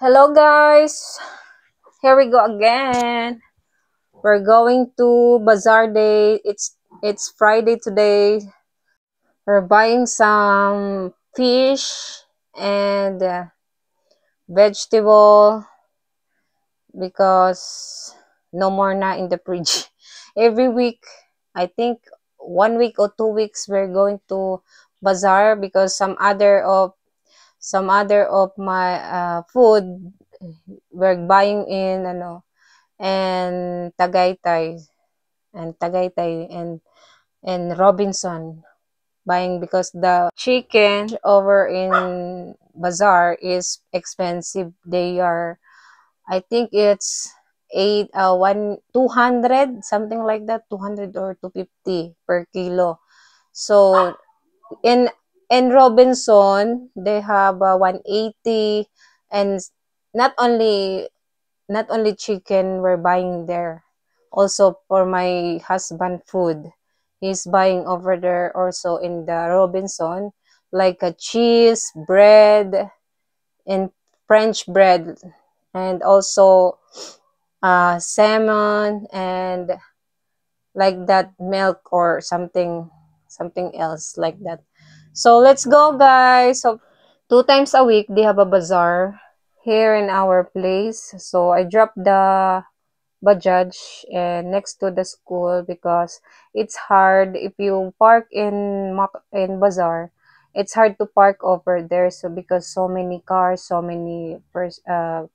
Hello guys, here we go again. We're going to Bazaar Day. It's Friday today. We're buying some fish and vegetable because no more na in the fridge. Every week, I think 1 week or 2 weeks, we're going to Bazaar because some other of my food we're buying in and Tagaytay and Robinson, buying because the chicken over in Bazaar is expensive. They are, I think it's 200, something like that, 200 or 250 per kilo. So in Robinson they have 180, and not only not only chicken we're buying there, also for my husband food, he's buying over there also in the Robinson, like a cheese bread and French bread, and also salmon, and like that, milk or something else like that. So let's go guys. So 2 times a week they have a bazaar here in our place. So I dropped the Bajaj and next to the school because it's hard if you park in bazaar. It's hard to park over there, so because so many cars, so many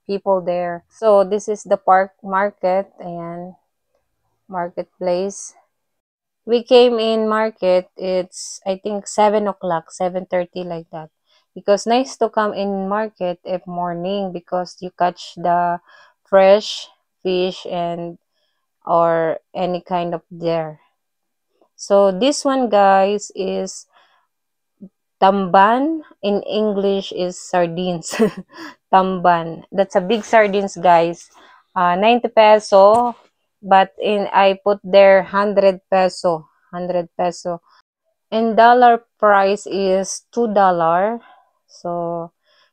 people there. So this is the park market and marketplace. We came in market, it's I think 7 o'clock, 7:30 like that. Because nice to come in market if morning because you catch the fresh fish and or any kind of there. So this one guys is tamban. In English is sardines. Tamban. That's a big sardines guys. 90 peso, but I put there 100 peso. 100 peso. And dollar price is $2. So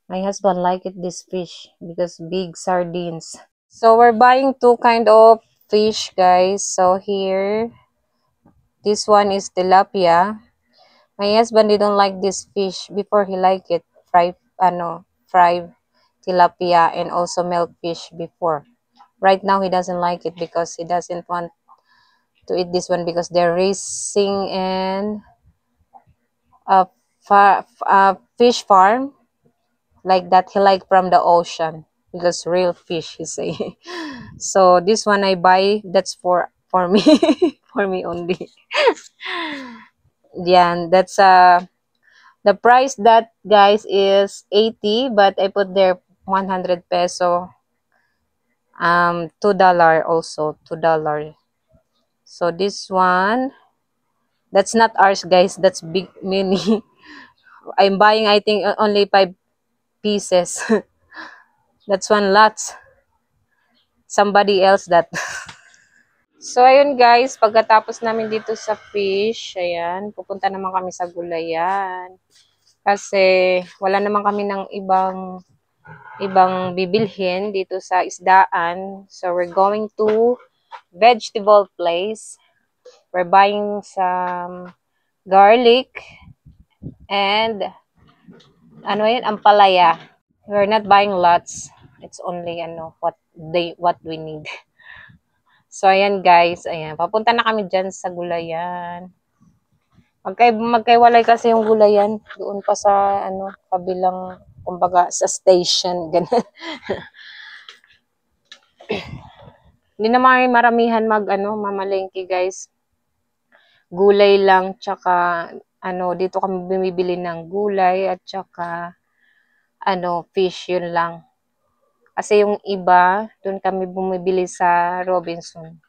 my husband like it this fish because big sardines. So we're buying two kind of fish guys. So here, this one is tilapia. My husband didn't like this fish before. He liked it fried tilapia and also milk fish before. Right now he doesn't like it because he doesn't want to eat this one because they're racing in a fish farm like that. He like from the ocean because real fish, he say. So this one I buy, that's for me. For me only. Yeah, that's the price that guys is 80, but I put there 100 peso. $2 also, $2. So this one, that's not ours guys, that's big mini. I'm buying I think only 5 pieces. That's one lot. Somebody else that. So ayun guys, pagkatapos namin dito sa fish, ayan, pupunta naman kami sa gulayan. Kasi wala naman kami ng ibang bibilhin dito sa isdaan. So we're going to vegetable place. We're buying some garlic and ano yun, ampalaya. We're not buying lots. It's only what we need. So ayan guys, ayan, papunta na kami diyan sa gulayan. Magkaiwalay kasi yung gulayan doon pa sa kabilang, kumbaga sa station ganun. Hindi naman maramihan mamalengke guys. Gulay lang, tsaka dito kami bumibili ng gulay at tsaka fish, yun lang. Kasi yung iba, doon kami bumibili sa Robinson.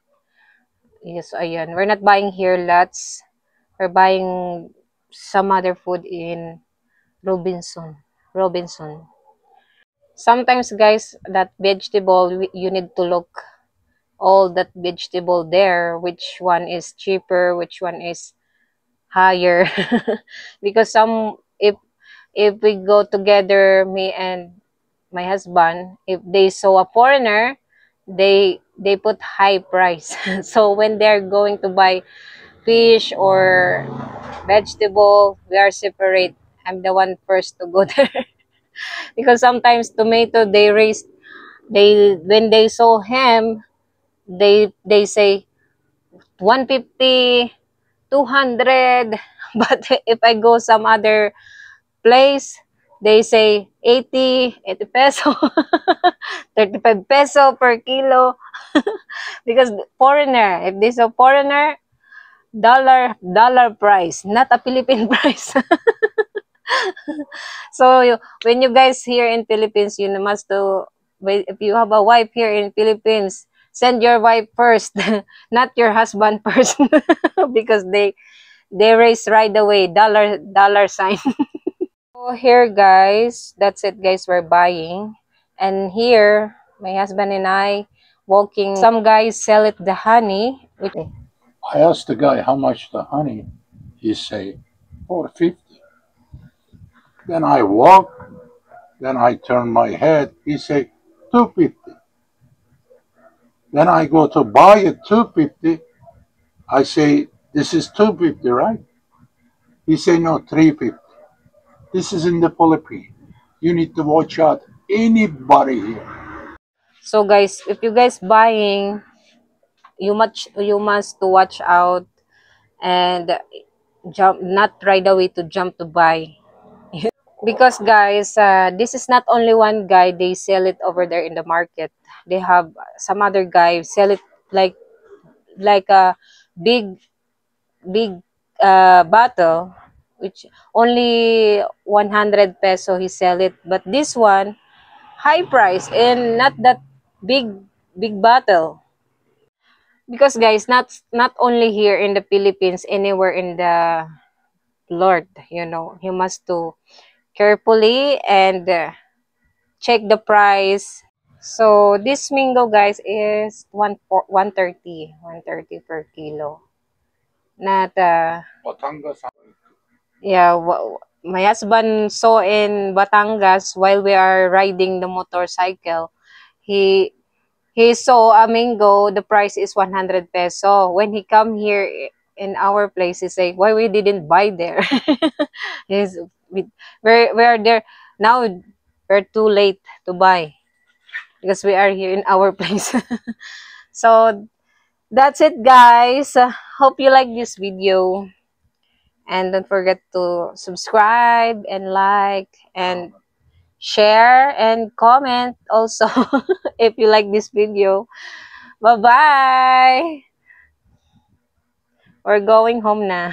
Yes, ayan. We're not buying here lots. We're buying some other food in Robinson. Sometimes guys, that vegetable, you need to look all that vegetable there, which one is cheaper, which one is higher. Because if we go together, me and my husband, if they saw a foreigner, they put high price. So when they're going to buy fish or vegetable, we are separate. I'm the one first to go there. Because sometimes tomato they raise, they when they saw him, they say 150, 200. But if I go some other place, they say 80 peso, 35 peso per kilo. Because foreigner, if this a foreigner, dollar price, not a Philippine price. So when you guys here in Philippines, you must to wait. If you have a wife here in Philippines, send your wife first, not your husband first. Because they raise right away, dollar sign. So here guys, that's it guys, we're buying. And here, my husband and I walking. Some guys sell it the honey. Which, I asked the guy how much the honey. He say 450. Then I walk. Then I turn my head. He say 250. Then I go to buy it 250. I say this is 250, right? He say no, 350. This is in the Philippines. You need to watch out anybody here. so guys, if you guys buying, you must to watch out and jump, not right away to jump to buy. Because guys, this is not only one guy they sell it over there in the market. They have some other guy sell it like a big big bottle, which only 100 peso he sell it. But this one high price and not that big bottle. Because guys, not only here in the Philippines, anywhere in the Lord, you must to carefully and check the price. So this mango guys is 130 per kilo. Not Batangas. yeah, my husband saw in Batangas while we are riding the motorcycle. He he saw a mango, the price is 100 peso. When he come here in our place, he say, why we didn't buy there? He's, we're there now, we're too late to buy because we are here in our place. So that's it guys. Hope you like this video. And don't forget to subscribe and like and share and comment also if you like this video. Bye-bye! We're going home na.